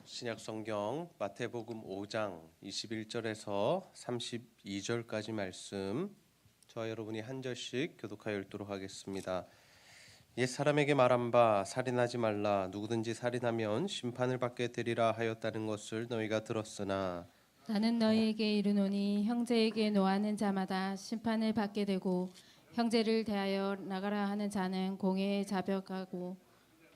신약 성경 마태복음 5장 21절에서 32절까지 말씀 저와 여러분이 한 절씩 교독하여 읽도록 하겠습니다. 옛 사람에게 말한 바 살인하지 말라 누구든지 살인하면 심판을 받게 되리라 하였다는 것을 너희가 들었으나 나는 너희에게 이르노니 형제에게 노하는 자마다 심판을 받게 되고 형제를 대하여 나가라 하는 자는 공회에 잡혀가고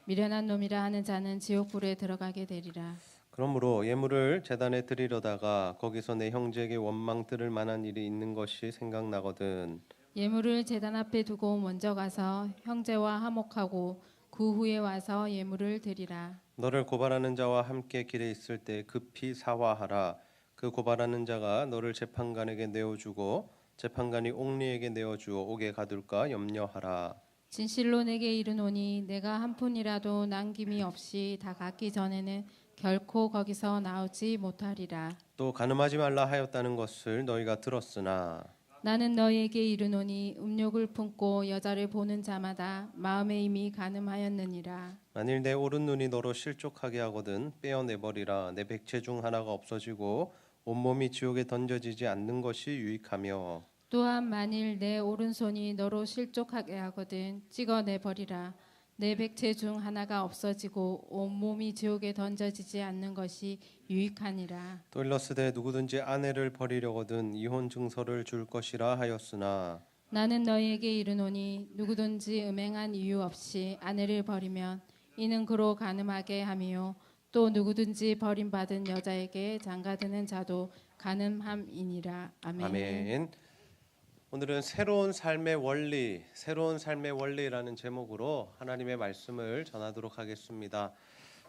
미련한 놈이라 하는 자는 지옥불에 들어가게 되리라. 그러므로 예물을 제단에 드리려다가 거기서 내 형제에게 원망 들을 만한 일이 있는 것이 생각나거든. 예물을 제단 앞에 두고 먼저 가서 형제와 화목하고 그 후에 와서 예물을 드리라. 너를 고발하는 자와 함께 길에 있을 때 급히 사화하라. 그 고발하는 자가 너를 재판관에게 내어주고 재판관이 옥리에게 내어주어 옥에 가둘까 염려하라. 진실로 내게 이르노니 내가 한 푼이라도 남김이 없이 다 갚기 전에는 결코 거기서 나오지 못하리라. 또 간음하지 말라 하였다는 것을 너희가 들었으나 나는 너희에게 이르노니 음욕을 품고 여자를 보는 자마다 마음에 이미 간음하였느니라. 만일 내 오른 눈이 너로 실족하게 하거든 빼어내버리라. 내 백체 중 하나가 없어지고 온몸이 지옥에 던져지지 않는 것이 유익하며 또한 만일 내 오른손이 너로 실족하게 하거든 찍어내 버리라. 내 백체 중 하나가 없어지고 온몸이 지옥에 던져지지 않는 것이 유익하니라. 또 일러스되 누구든지 아내를 버리려거든 이혼 증서를 줄 것이라 하였으나 나는 너희에게 이르노니 누구든지 음행한 이유 없이 아내를 버리면 이는 그로 간음하게 함이요 또 누구든지 버림받은 여자에게 장가드는 자도 간음함이니라. 아멘. 아멘. 오늘은 새로운 삶의 원리라는 제목으로 하나님의 말씀을 전하도록 하겠습니다.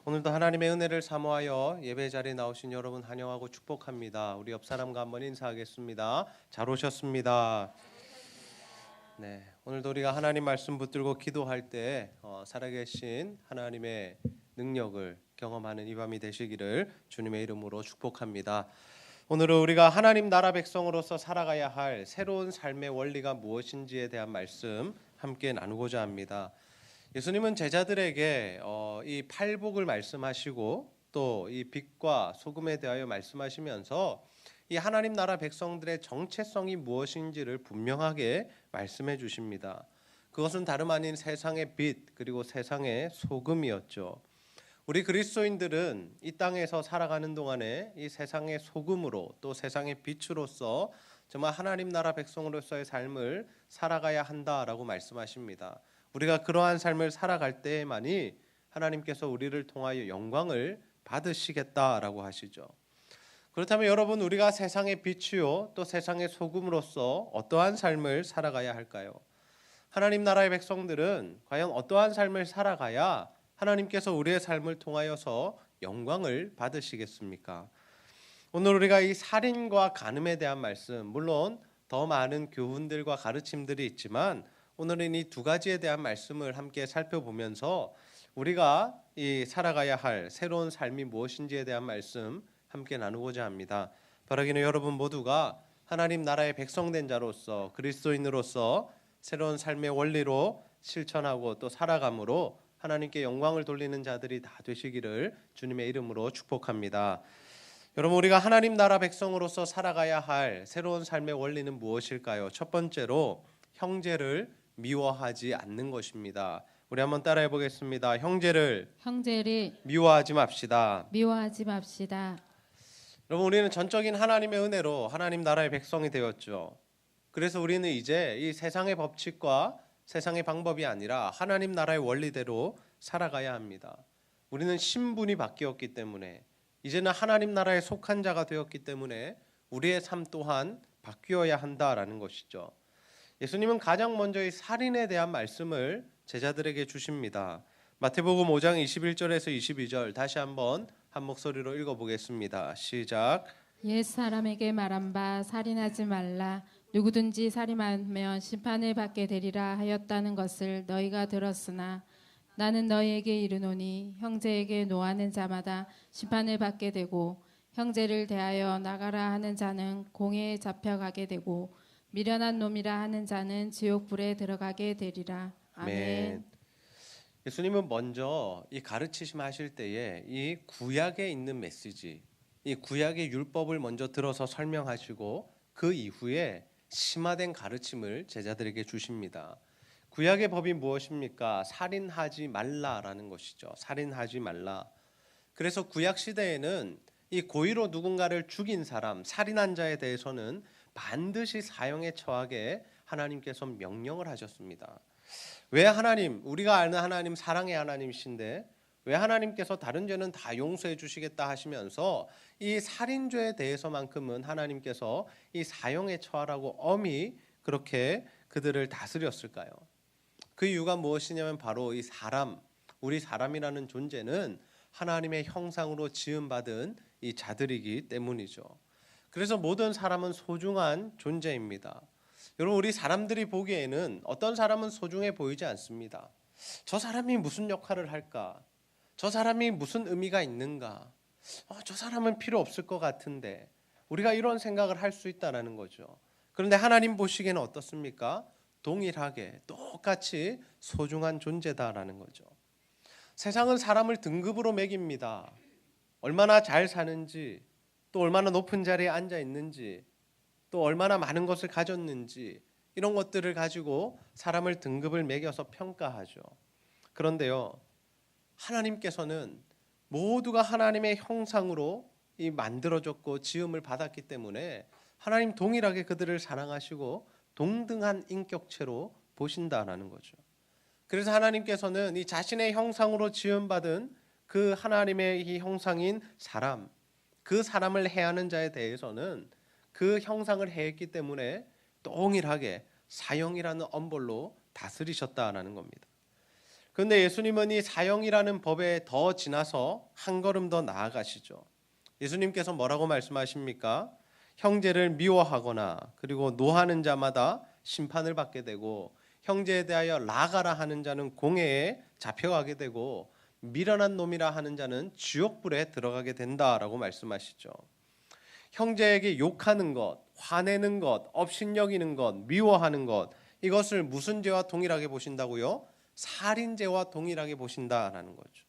오늘도 하나님의 은혜를 사모하여 예배 자리에 나오신 여러분 환영하고 축복합니다. 우리 옆 사람과 한번 인사하겠습니다. 잘 오셨습니다. 네, 오늘도 우리가 하나님 말씀 붙들고 기도할 때 살아계신 하나님의 능력을 경험하는 이 밤이 되시기를 주님의 이름으로 축복합니다. 오늘은 우리가 하나님 나라 백성으로서 살아가야 할 새로운 삶의 원리가 무엇인지에 대한 말씀 함께 나누고자 합니다. 예수님은 제자들에게 이 팔복을 말씀하시고 또 이 빛과 소금에 대하여 말씀하시면서 이 하나님 나라 백성들의 정체성이 무엇인지를 분명하게 말씀해 주십니다. 그것은 다름 아닌 세상의 빛 그리고 세상의 소금이었죠. 우리 그리스도인들은 이 땅에서 살아가는 동안에 이 세상의 소금으로 또 세상의 빛으로서 정말 하나님 나라 백성으로서의 삶을 살아가야 한다라고 말씀하십니다. 우리가 그러한 삶을 살아갈 때에만이 하나님께서 우리를 통하여 영광을 받으시겠다라고 하시죠. 그렇다면 여러분 우리가 세상의 빛이요 또 세상의 소금으로서 어떠한 삶을 살아가야 할까요? 하나님 나라의 백성들은 과연 어떠한 삶을 살아가야 하나님께서 우리의 삶을 통하여서 영광을 받으시겠습니까? 오늘 우리가 이 살인과 간음에 대한 말씀, 물론 더 많은 교훈들과 가르침들이 있지만 오늘은 이 두 가지에 대한 말씀을 함께 살펴보면서 우리가 이 살아가야 할 새로운 삶이 무엇인지에 대한 말씀 함께 나누고자 합니다. 바라기는 여러분 모두가 하나님 나라의 백성된 자로서 그리스도인으로서 새로운 삶의 원리로 실천하고 또 살아감으로 하나님께 영광을 돌리는 자들이 다 되시기를 주님의 이름으로 축복합니다. 여러분 우리가 하나님 나라 백성으로서 살아가야 할 새로운 삶의 원리는 무엇일까요? 첫 번째로 형제를 미워하지 않는 것입니다. 우리 한번 따라해 보겠습니다. 형제를 미워하지 맙시다. 여러분 우리는 전적인 하나님의 은혜로 하나님 나라의 백성이 되었죠. 그래서 우리는 이제 이 세상의 법칙과 세상의 방법이 아니라 하나님 나라의 원리대로 살아가야 합니다. 우리는 신분이 바뀌었기 때문에 이제는 하나님 나라에 속한 자가 되었기 때문에 우리의 삶 또한 바뀌어야 한다라는 것이죠. 예수님은 가장 먼저 이 살인에 대한 말씀을 제자들에게 주십니다. 마태복음 5장 21절에서 22절 다시 한번 한 목소리로 읽어보겠습니다. 시작. 옛 사람에게 말한 바 살인하지 말라 누구든지 살인하면 심판을 받게 되리라 하였다는 것을 너희가 들었으나 나는 너희에게 이르노니 형제에게 노하는 자마다 심판을 받게 되고 형제를 대하여 나가라 하는 자는 공회에 잡혀가게 되고 미련한 놈이라 하는 자는 지옥불에 들어가게 되리라. 아멘. 예수님은 먼저 이 가르치심 하실 때에 이 구약에 있는 메시지, 이 구약의 율법을 먼저 들어서 설명하시고 그 이후에 심화된 가르침을 제자들에게 주십니다. 구약의 법이 무엇입니까? 살인하지 말라라는 것이죠. 살인하지 말라. 그래서 구약 시대에는 이 고의로 누군가를 죽인 사람, 살인한 자에 대해서는 반드시 사형에 처하게 하나님께서 명령을 하셨습니다. 왜 하나님, 우리가 아는 하나님 사랑의 하나님이신데 왜 하나님께서 다른 죄는 다 용서해 주시겠다 하시면서 이 살인죄에 대해서만큼은 하나님께서 이 사형에 처하라고 엄히 그렇게 그들을 다스렸을까요? 그 이유가 무엇이냐면 바로 이 사람, 우리 사람이라는 존재는 하나님의 형상으로 지음받은 이 자들이기 때문이죠. 그래서 모든 사람은 소중한 존재입니다. 여러분, 우리 사람들이 보기에는 어떤 사람은 소중해 보이지 않습니다. 저 사람이 무슨 역할을 할까? 저 사람이 무슨 의미가 있는가? 저 사람은 필요 없을 것 같은데 우리가 이런 생각을 할 수 있다는 거죠. 그런데 하나님 보시기에는 어떻습니까? 동일하게 똑같이 소중한 존재다라는 거죠. 세상은 사람을 등급으로 매깁니다. 얼마나 잘 사는지, 또 얼마나 높은 자리에 앉아 있는지, 또 얼마나 많은 것을 가졌는지 이런 것들을 가지고 사람을 등급을 매겨서 평가하죠. 그런데요, 하나님께서는 모두가 하나님의 형상으로 이 만들어졌고 지음을 받았기 때문에 하나님 동일하게 그들을 사랑하시고 동등한 인격체로 보신다라는 거죠. 그래서 하나님께서는 이 자신의 형상으로 지음받은 그 하나님의 이 형상인 사람, 그 사람을 해하는 자에 대해서는 그 형상을 해했기 때문에 동일하게 사형이라는 엄벌로 다스리셨다라는 겁니다. 그런데 예수님은 이 사형이라는 법에 더 지나서 한 걸음 더 나아가시죠. 예수님께서 뭐라고 말씀하십니까? 형제를 미워하거나 그리고 노하는 자마다 심판을 받게 되고 형제에 대하여 나가라 하는 자는 공회에 잡혀가게 되고 미련한 놈이라 하는 자는 지옥불에 들어가게 된다라고 말씀하시죠. 형제에게 욕하는 것, 화내는 것, 업신여기는 것, 미워하는 것, 이것을 무슨 죄와 동일하게 보신다고요? 살인죄와 동일하게 보신다라는 거죠.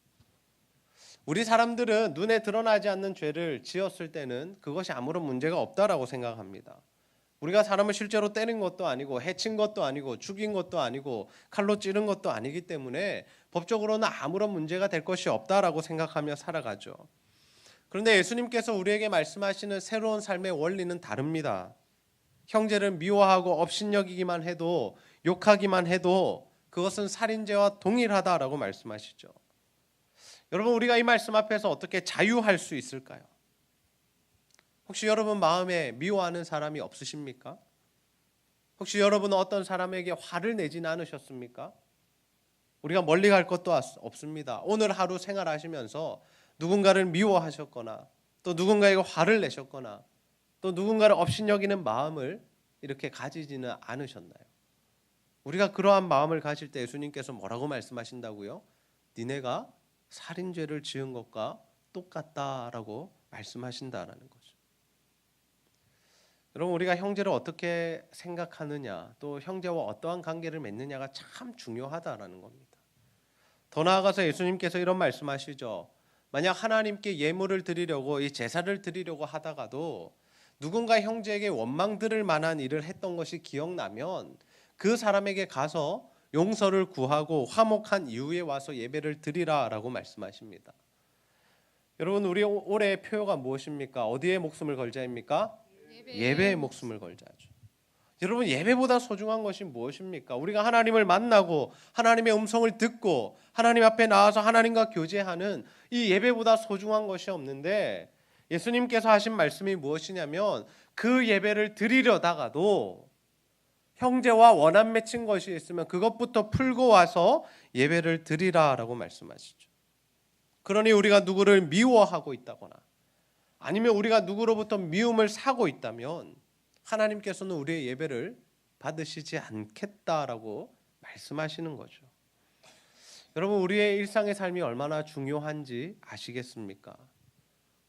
우리 사람들은 눈에 드러나지 않는 죄를 지었을 때는 그것이 아무런 문제가 없다라고 생각합니다. 우리가 사람을 실제로 때린 것도 아니고 해친 것도 아니고 죽인 것도 아니고 칼로 찌른 것도 아니기 때문에 법적으로는 아무런 문제가 될 것이 없다라고 생각하며 살아가죠. 그런데 예수님께서 우리에게 말씀하시는 새로운 삶의 원리는 다릅니다. 형제를 미워하고 업신여기기만 해도, 욕하기만 해도 그것은 살인죄와 동일하다라고 말씀하시죠. 여러분, 우리가 이 말씀 앞에서 어떻게 자유할 수 있을까요? 혹시 여러분 마음에 미워하는 사람이 없으십니까? 혹시 여러분은 어떤 사람에게 화를 내지는 않으셨습니까? 우리가 멀리 갈 것도 없습니다. 오늘 하루 생활하시면서 누군가를 미워하셨거나 또 누군가에게 화를 내셨거나 또 누군가를 업신여기는 마음을 이렇게 가지지는 않으셨나요? 우리가 그러한 마음을 가질 때 예수님께서 뭐라고 말씀하신다고요? 니네가 살인죄를 지은 것과 똑같다라고 말씀하신다라는 거죠. 여러분, 우리가 형제를 어떻게 생각하느냐, 또 형제와 어떠한 관계를 맺느냐가 참 중요하다라는 겁니다. 더 나아가서 예수님께서 이런 말씀하시죠. 만약 하나님께 예물을 드리려고, 이 제사를 드리려고 하다가도 누군가 형제에게 원망 들을 만한 일을 했던 것이 기억나면 그 사람에게 가서 용서를 구하고 화목한 이후에 와서 예배를 드리라라고 말씀하십니다. 여러분, 우리 올해의 표어가 무엇입니까? 어디에 목숨을 걸자입니까? 예배에 목숨을 걸자죠. 여러분, 예배보다 소중한 것이 무엇입니까? 우리가 하나님을 만나고 하나님의 음성을 듣고 하나님 앞에 나와서 하나님과 교제하는 이 예배보다 소중한 것이 없는데 예수님께서 하신 말씀이 무엇이냐면 그 예배를 드리려다가도 형제와 원한 맺힌 것이 있으면 그것부터 풀고 와서 예배를 드리라라고 말씀하시죠. 그러니 우리가 누구를 미워하고 있다거나 아니면 우리가 누구로부터 미움을 사고 있다면 하나님께서는 우리의 예배를 받으시지 않겠다라고 말씀하시는 거죠. 여러분, 우리의 일상의 삶이 얼마나 중요한지 아시겠습니까?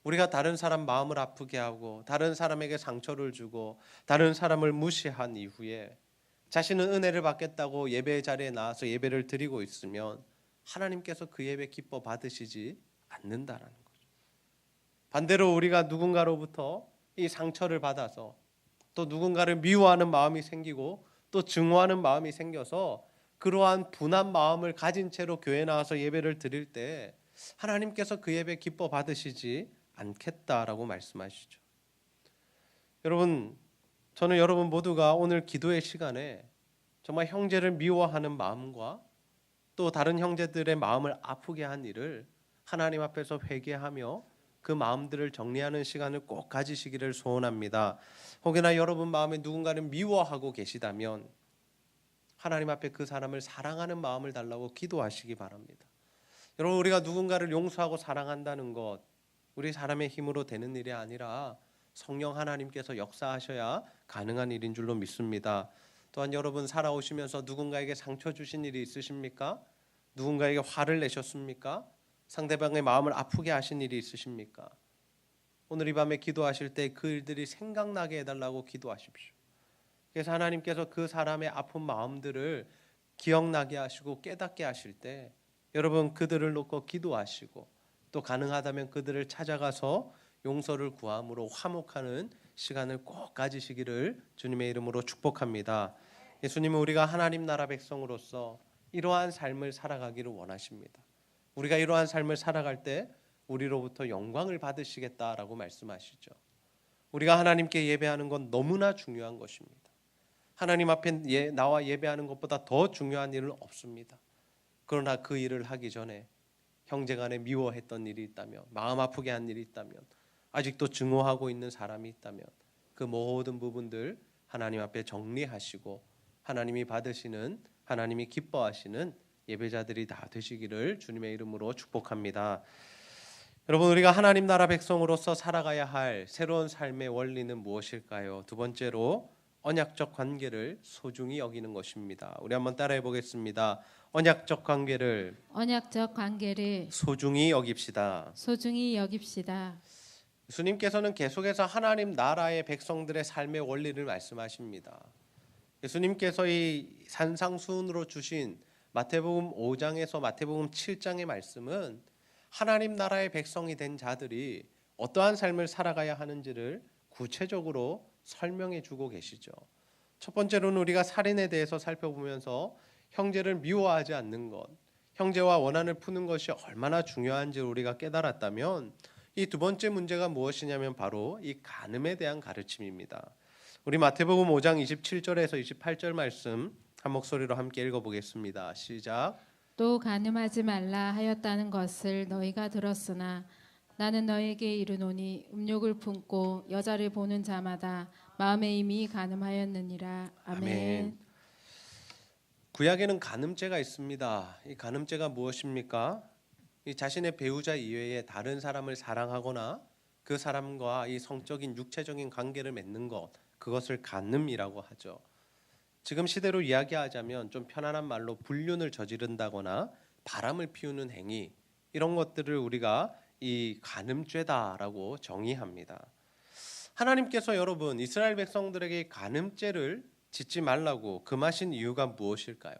우리가 다른 사람 마음을 아프게 하고 다른 사람에게 상처를 주고 다른 사람을 무시한 이후에 자신은 은혜를 받겠다고 예배 자리에 나와서 예배를 드리고 있으면 하나님께서 그 예배 기뻐 받으시지 않는다라는 거죠. 반대로 우리가 누군가로부터 이 상처를 받아서 또 누군가를 미워하는 마음이 생기고 또 증오하는 마음이 생겨서 그러한 분한 마음을 가진 채로 교회에 나와서 예배를 드릴 때 하나님께서 그 예배 기뻐 받으시지 않겠다라고 말씀하시죠. 여러분, 저는 여러분 모두가 오늘 기도의 시간에 정말 형제를 미워하는 마음과 또 다른 형제들의 마음을 아프게 한 일을 하나님 앞에서 회개하며 그 마음들을 정리하는 시간을 꼭 가지시기를 소원합니다. 혹여나 여러분 마음에 누군가를 미워하고 계시다면 하나님 앞에 그 사람을 사랑하는 마음을 달라고 기도하시기 바랍니다. 여러분, 우리가 누군가를 용서하고 사랑한다는 것 우리 사람의 힘으로 되는 일이 아니라 성령 하나님께서 역사하셔야 가능한 일인 줄로 믿습니다. 또한 여러분 살아오시면서 누군가에게 상처 주신 일이 있으십니까? 누군가에게 화를 내셨습니까? 상대방의 마음을 아프게 하신 일이 있으십니까? 오늘 이 밤에 기도하실 때 그 일들이 생각나게 해달라고 기도하십시오. 그래서 하나님께서 그 사람의 아픈 마음들을 기억나게 하시고 깨닫게 하실 때 여러분 그들을 놓고 기도하시고 또 가능하다면 그들을 찾아가서 용서를 구함으로 화목하는 시간을 꼭 가지시기를 주님의 이름으로 축복합니다. 예수님은 우리가 하나님 나라 백성으로서 이러한 삶을 살아가기를 원하십니다. 우리가 이러한 삶을 살아갈 때 우리로부터 영광을 받으시겠다라고 말씀하시죠. 우리가 하나님께 예배하는 건 너무나 중요한 것입니다. 하나님 앞에 나와 예배하는 것보다 더 중요한 일은 없습니다. 그러나 그 일을 하기 전에 형제간에 미워했던 일이 있다면, 마음 아프게 한 일이 있다면, 아직도 증오하고 있는 사람이 있다면 그 모든 부분들 하나님 앞에 정리하시고 하나님이 받으시는, 하나님이 기뻐하시는 예배자들이 다 되시기를 주님의 이름으로 축복합니다. 여러분, 우리가 하나님 나라 백성으로서 살아가야 할 새로운 삶의 원리는 무엇일까요? 두 번째로 언약적 관계를 소중히 여기는 것입니다. 우리 한번 따라해 보겠습니다. 언약적 관계를 소중히 여깁시다. 소중히 여깁시다. 예수님께서는 계속해서 하나님 나라의 백성들의 삶의 원리를 말씀하십니다. 예수님께서 이 산상수훈으로 주신 마태복음 5장에서 마태복음 7장의 말씀은 하나님 나라의 백성이 된 자들이 어떠한 삶을 살아가야 하는지를 구체적으로 설명해 주고 계시죠. 첫 번째로는 우리가 살인에 대해서 살펴보면서 형제를 미워하지 않는 것, 형제와 원한을 푸는 것이 얼마나 중요한지 우리가 깨달았다면 이 두 번째 문제가 무엇이냐면 바로 이 간음에 대한 가르침입니다. 우리 마태복음 5장 27절에서 28절 말씀 한 목소리로 함께 읽어보겠습니다. 시작. 또 간음하지 말라 하였다는 것을 너희가 들었으나 나는 너희에게 이르노니 음욕을 품고 여자를 보는 자마다 마음에 이미 간음하였느니라. 아멘. 구약에는 간음죄가 있습니다. 이 간음죄가 무엇입니까? 이 자신의 배우자 이외에 다른 사람을 사랑하거나 그 사람과 이 성적인 육체적인 관계를 맺는 것, 그것을 간음이라고 하죠. 지금 시대로 이야기하자면 좀 편안한 말로 불륜을 저지른다거나 바람을 피우는 행위, 이런 것들을 우리가 이 간음죄다라고 정의합니다. 하나님께서 여러분 이스라엘 백성들에게 간음죄를 짓지 말라고 금하신 이유가 무엇일까요?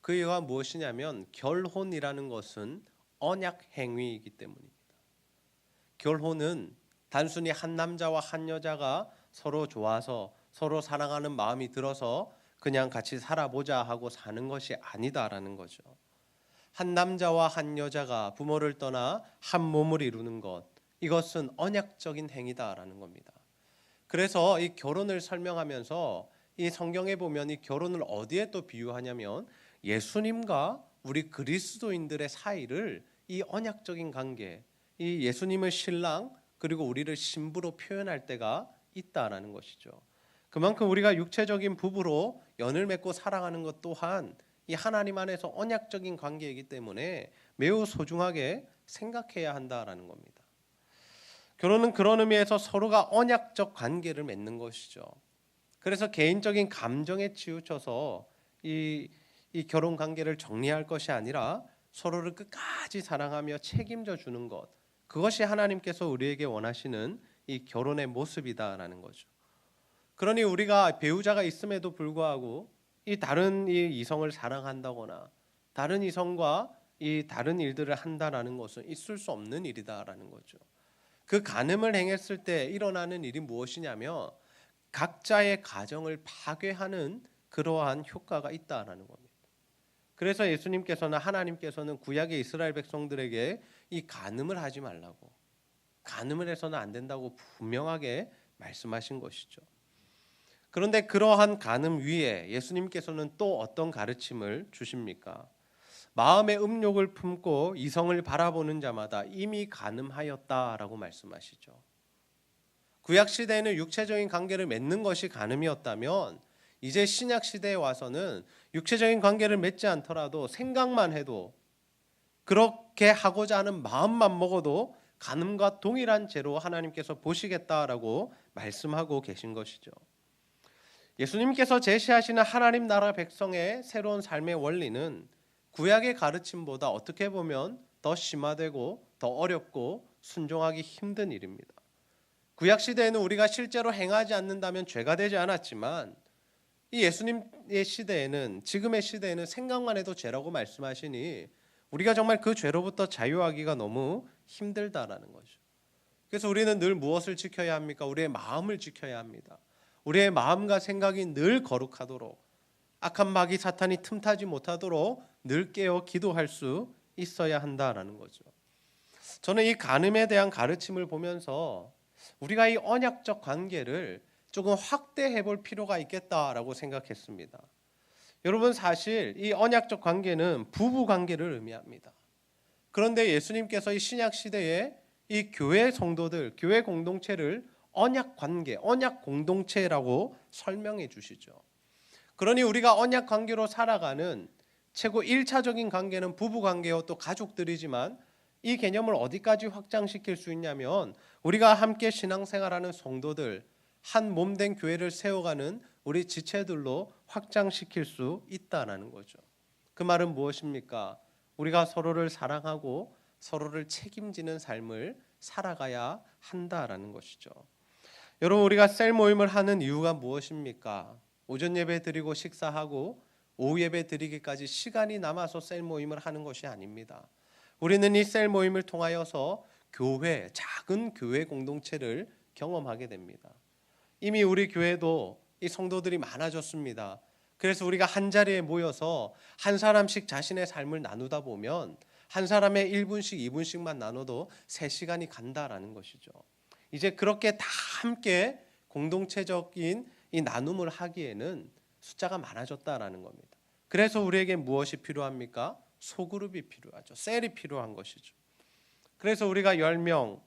그 이유가 무엇이냐면 결혼이라는 것은 언약 행위이기 때문입니다. 결혼은 단순히 한 남자와 한 여자가 서로 좋아서 서로 사랑하는 마음이 들어서 그냥 같이 살아보자 하고 사는 것이 아니다라는 거죠. 한 남자와 한 여자가 부모를 떠나 한 몸을 이루는 것, 이것은 언약적인 행위다라는 겁니다. 그래서 이 결혼을 설명하면서 이 성경에 보면 이 결혼을 어디에 또 비유하냐면 예수님과 우리 그리스도인들의 사이를 이 언약적인 관계, 이 예수님을 신랑 그리고 우리를 신부로 표현할 때가 있다라는 것이죠. 그만큼 우리가 육체적인 부부로 연을 맺고 살아가는 것 또한 이 하나님 안에서 언약적인 관계이기 때문에 매우 소중하게 생각해야 한다라는 겁니다. 결혼은 그런 의미에서 서로가 언약적 관계를 맺는 것이죠. 그래서 개인적인 감정에 치우쳐서 이 결혼 관계를 정리할 것이 아니라 서로를 끝까지 사랑하며 책임져 주는 것, 그것이 하나님께서 우리에게 원하시는 이 결혼의 모습이다라는 거죠. 그러니 우리가 배우자가 있음에도 불구하고 이 다른 이 이성을 사랑한다거나 다른 이성과 이 다른 일들을 한다라는 것은 있을 수 없는 일이다라는 거죠. 그 간음을 행했을 때 일어나는 일이 무엇이냐면 각자의 가정을 파괴하는 그러한 효과가 있다라는 겁니다. 그래서 예수님께서는 하나님께서는 구약의 이스라엘 백성들에게 이 간음을 하지 말라고, 간음을 해서는 안 된다고 분명하게 말씀하신 것이죠. 그런데 그러한 간음 위에 예수님께서는 또 어떤 가르침을 주십니까? 마음의 음욕을 품고 이성을 바라보는 자마다 이미 간음하였다라고 말씀하시죠. 구약 시대에는 육체적인 관계를 맺는 것이 간음이었다면 이제 신약 시대에 와서는 육체적인 관계를 맺지 않더라도 생각만 해도, 그렇게 하고자 하는 마음만 먹어도 간음과 동일한 죄로 하나님께서 보시겠다라고 말씀하고 계신 것이죠. 예수님께서 제시하시는 하나님 나라 백성의 새로운 삶의 원리는 구약의 가르침보다 어떻게 보면 더 심화되고 더 어렵고 순종하기 힘든 일입니다. 구약 시대에는 우리가 실제로 행하지 않는다면 죄가 되지 않았지만 이 예수님의 시대에는, 지금의 시대에는 생각만 해도 죄라고 말씀하시니 우리가 정말 그 죄로부터 자유하기가 너무 힘들다라는 거죠. 그래서 우리는 늘 무엇을 지켜야 합니까? 우리의 마음을 지켜야 합니다. 우리의 마음과 생각이 늘 거룩하도록, 악한 마귀 사탄이 틈타지 못하도록 늘 깨어 기도할 수 있어야 한다라는 거죠. 저는 이 간음에 대한 가르침을 보면서 우리가 이 언약적 관계를 조금 확대해 볼 필요가 있겠다라고 생각했습니다. 여러분, 사실 이 언약적 관계는 부부 관계를 의미합니다. 그런데 예수님께서 이 신약 시대에 이 교회 성도들, 교회 공동체를 언약 관계, 언약 공동체라고 설명해 주시죠. 그러니 우리가 언약 관계로 살아가는 최고 1차적인 관계는 부부 관계요, 또 가족들이지만 이 개념을 어디까지 확장시킬 수 있냐면 우리가 함께 신앙생활하는 성도들, 한 몸된 교회를 세워가는 우리 지체들로 확장시킬 수 있다라는 거죠. 그 말은 무엇입니까? 우리가 서로를 사랑하고 서로를 책임지는 삶을 살아가야 한다라는 것이죠. 여러분, 우리가 셀 모임을 하는 이유가 무엇입니까? 오전 예배 드리고 식사하고 오후 예배 드리기까지 시간이 남아서 셀 모임을 하는 것이 아닙니다. 우리는 이 셀 모임을 통하여서 교회, 작은 교회 공동체를 경험하게 됩니다. 이미 우리 교회도 이 성도들이 많아졌습니다. 그래서 우리가 한 자리에 모여서 한 사람씩 자신의 삶을 나누다 보면 한 사람의 1분씩 2분씩만 나눠도 3시간이 간다라는 것이죠. 이제 그렇게 다 함께 공동체적인 이 나눔을 하기에는 숫자가 많아졌다라는 겁니다. 그래서 우리에게 무엇이 필요합니까? 소그룹이 필요하죠. 셀이 필요한 것이죠. 그래서 우리가 10명,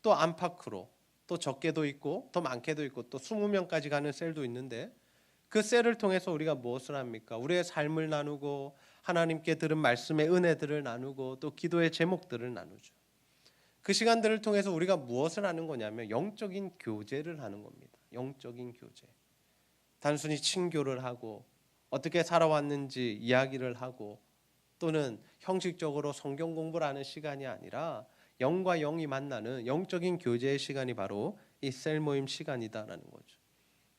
또 안팎으로, 또 적게도 있고 더 많게도 있고 또 20명까지 가는 셀도 있는데 그 셀을 통해서 우리가 무엇을 합니까? 우리의 삶을 나누고 하나님께 들은 말씀의 은혜들을 나누고 또 기도의 제목들을 나누죠. 그 시간들을 통해서 우리가 무엇을 하는 거냐면 영적인 교제를 하는 겁니다. 영적인 교제. 단순히 친교를 하고 어떻게 살아왔는지 이야기를 하고 또는 형식적으로 성경 공부를 하는 시간이 아니라 영과 영이 만나는 영적인 교제의 시간이 바로 이 셀 모임 시간이다라는 거죠.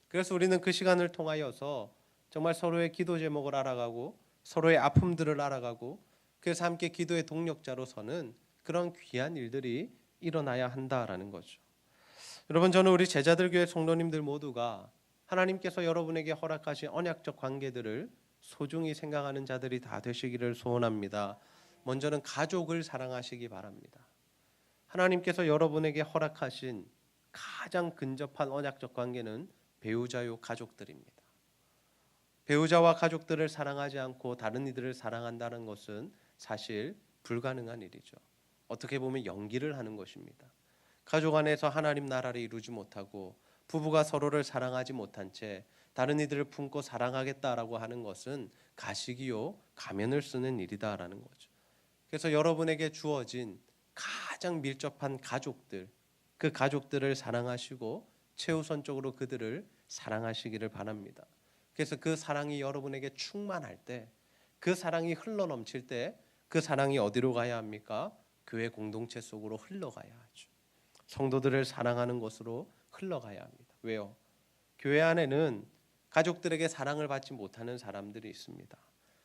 그래서 우리는 그 시간을 통하여서 정말 서로의 기도 제목을 알아가고 서로의 아픔들을 알아가고 그래서 함께 기도의 동력자로 서는 그런 귀한 일들이 일어나야 한다라는 거죠. 여러분, 저는 우리 제자들 교회 성도님들 모두가 하나님께서 여러분에게 허락하신 언약적 관계들을 소중히 생각하는 자들이 다 되시기를 소원합니다. 먼저는 가족을 사랑하시기 바랍니다. 하나님께서 여러분에게 허락하신 가장 근접한 언약적 관계는 배우자요 가족들입니다. 배우자와 가족들을 사랑하지 않고 다른 이들을 사랑한다는 것은 사실 불가능한 일이죠. 어떻게 보면 연기를 하는 것입니다. 가족 안에서 하나님 나라를 이루지 못하고 부부가 서로를 사랑하지 못한 채 다른 이들을 품고 사랑하겠다라고 하는 것은 가식이요 가면을 쓰는 일이다라는 거죠. 그래서 여러분에게 주어진 가장 밀접한 가족들, 그 가족들을 사랑하시고 최우선적으로 그들을 사랑하시기를 바랍니다. 그래서 그 사랑이 여러분에게 충만할 때, 그 사랑이 흘러넘칠 때 그 사랑이 어디로 가야 합니까? 교회 공동체 속으로 흘러가야 하죠. 성도들을 사랑하는 것으로 흘러가야 합니다. 왜요? 교회 안에는 가족들에게 사랑을 받지 못하는 사람들이 있습니다.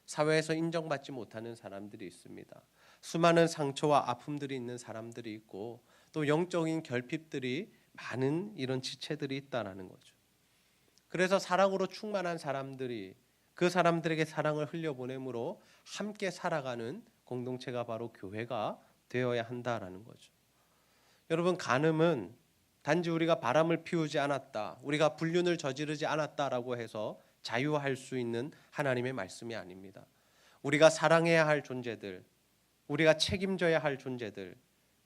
사회에서 인정받지 못하는 사람들이 있습니다. 수많은 상처와 아픔들이 있는 사람들이 있고 또 영적인 결핍들이 많은 이런 지체들이 있다라는 거죠. 그래서 사랑으로 충만한 사람들이 그 사람들에게 사랑을 흘려보내므로 함께 살아가는 공동체가 바로 교회가 되어야 한다라는 거죠. 여러분, 간음은 단지 우리가 바람을 피우지 않았다, 우리가 불륜을 저지르지 않았다라고 해서 자유할 수 있는 하나님의 말씀이 아닙니다. 우리가 사랑해야 할 존재들, 우리가 책임져야 할 존재들,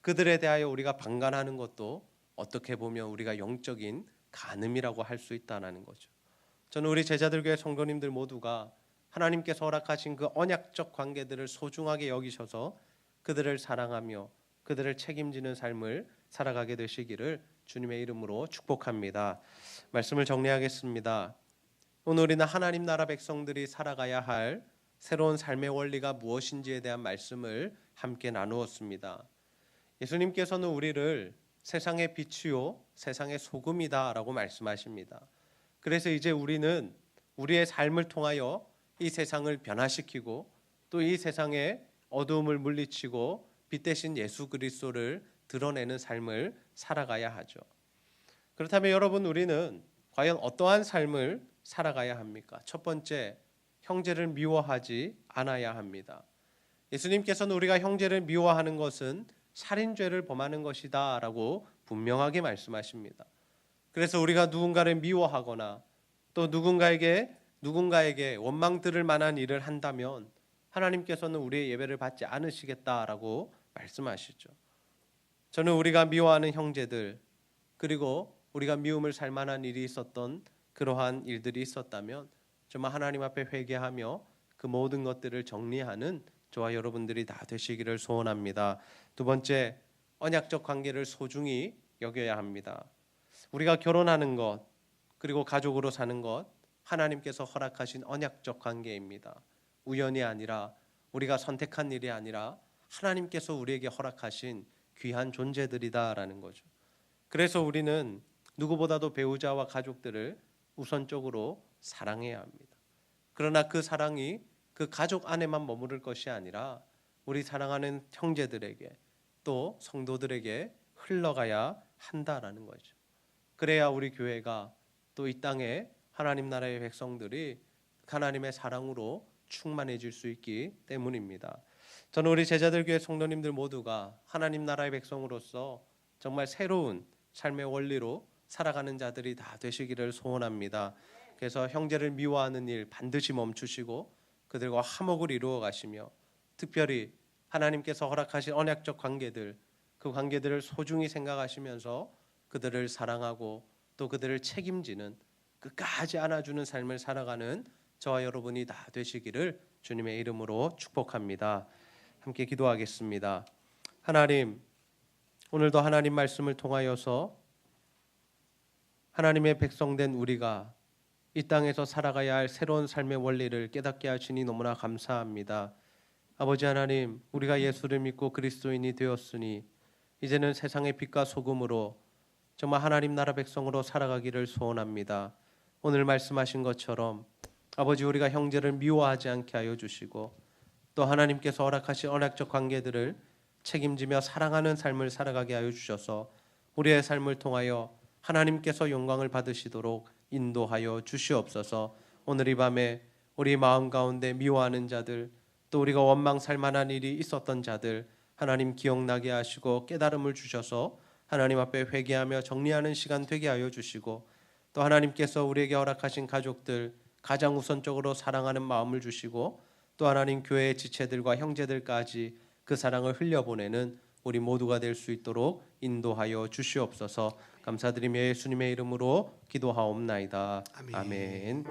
그들에 대하여 우리가 방관하는 것도 어떻게 보면 우리가 영적인 간음이라고 할 수 있다는 거죠. 저는 우리 제자들교회 성도님들 모두가 하나님께서 허락하신 그 언약적 관계들을 소중하게 여기셔서 그들을 사랑하며 그들을 책임지는 삶을 살아가게 되시기를 주님의 이름으로 축복합니다. 말씀을 정리하겠습니다. 오늘 우리는 하나님 나라 백성들이 살아가야 할 새로운 삶의 원리가 무엇인지에 대한 말씀을 함께 나누었습니다. 예수님께서는 우리를 세상의 빛이요 세상의 소금이다라고 말씀하십니다. 그래서 이제 우리는 우리의 삶을 통하여 이 세상을 변화시키고 또 이 세상의 어두움을 물리치고 빛 대신 예수 그리스도를 드러내는 삶을 살아가야 하죠. 그렇다면 여러분, 우리는 과연 어떠한 삶을 살아가야 합니까? 첫 번째, 형제를 미워하지 않아야 합니다. 예수님께서는 우리가 형제를 미워하는 것은 살인죄를 범하는 것이다 라고 분명하게 말씀하십니다. 그래서 우리가 누군가를 미워하거나 또 누군가에게 원망 들을 만한 일을 한다면 하나님께서는 우리의 예배를 받지 않으시겠다라고 말씀하시죠. 저는 우리가 미워하는 형제들, 그리고 우리가 미움을 살 만한 일이 있었던 그러한 일들이 있었다면 정말 하나님 앞에 회개하며 그 모든 것들을 정리하는 저와 여러분들이 다 되시기를 소원합니다. 두 번째, 언약적 관계를 소중히 여겨야 합니다. 우리가 결혼하는 것, 그리고 가족으로 사는 것, 하나님께서 허락하신 언약적 관계입니다. 우연이 아니라 우리가 선택한 일이 아니라 하나님께서 우리에게 허락하신 귀한 존재들이다라는 거죠. 그래서 우리는 누구보다도 배우자와 가족들을 우선적으로 사랑해야 합니다. 그러나 그 사랑이 그 가족 안에만 머무를 것이 아니라 우리 사랑하는 형제들에게 또 성도들에게 흘러가야 한다라는 거죠. 그래야 우리 교회가 또 이 땅에 하나님 나라의 백성들이 하나님의 사랑으로 충만해질 수 있기 때문입니다. 저는 우리 제자들 교회 성도님들 모두가 하나님 나라의 백성으로서 정말 새로운 삶의 원리로 살아가는 자들이 다 되시기를 소원합니다. 그래서 형제를 미워하는 일 반드시 멈추시고 그들과 화목을 이루어 가시며 특별히 하나님께서 허락하신 언약적 관계들, 그 관계들을 소중히 생각하시면서 그들을 사랑하고 또 그들을 책임지는, 끝까지 안아주는 삶을 살아가는 저와 여러분이 다 되시기를 주님의 이름으로 축복합니다. 함께 기도하겠습니다. 하나님, 오늘도 하나님 말씀을 통하여서 하나님의 백성된 우리가 이 땅에서 살아가야 할 새로운 삶의 원리를 깨닫게 하시니 너무나 감사합니다. 아버지 하나님, 우리가 예수를 믿고 그리스도인이 되었으니 이제는 세상의 빛과 소금으로 정말 하나님 나라 백성으로 살아가기를 소원합니다. 오늘 말씀하신 것처럼 아버지, 우리가 형제를 미워하지 않게 하여 주시고 또 하나님께서 허락하신 언약적 관계들을 책임지며 사랑하는 삶을 살아가게 하여 주셔서 우리의 삶을 통하여 하나님께서 영광을 받으시도록 인도하여 주시옵소서. 오늘 이 밤에 우리 마음 가운데 미워하는 자들, 또 우리가 원망 살 만한 일이 있었던 자들 하나님 기억나게 하시고 깨달음을 주셔서 하나님 앞에 회개하며 정리하는 시간 되게 하여 주시고 또 하나님께서 우리에게 허락하신 가족들 가장 우선적으로 사랑하는 마음을 주시고 또 하나님 교회의 지체들과 형제들까지 그 사랑을 흘려보내는 우리 모두가 될 수 있도록 인도하여 주시옵소서. 감사드리며 예수님의 이름으로 기도하옵나이다. 아멘.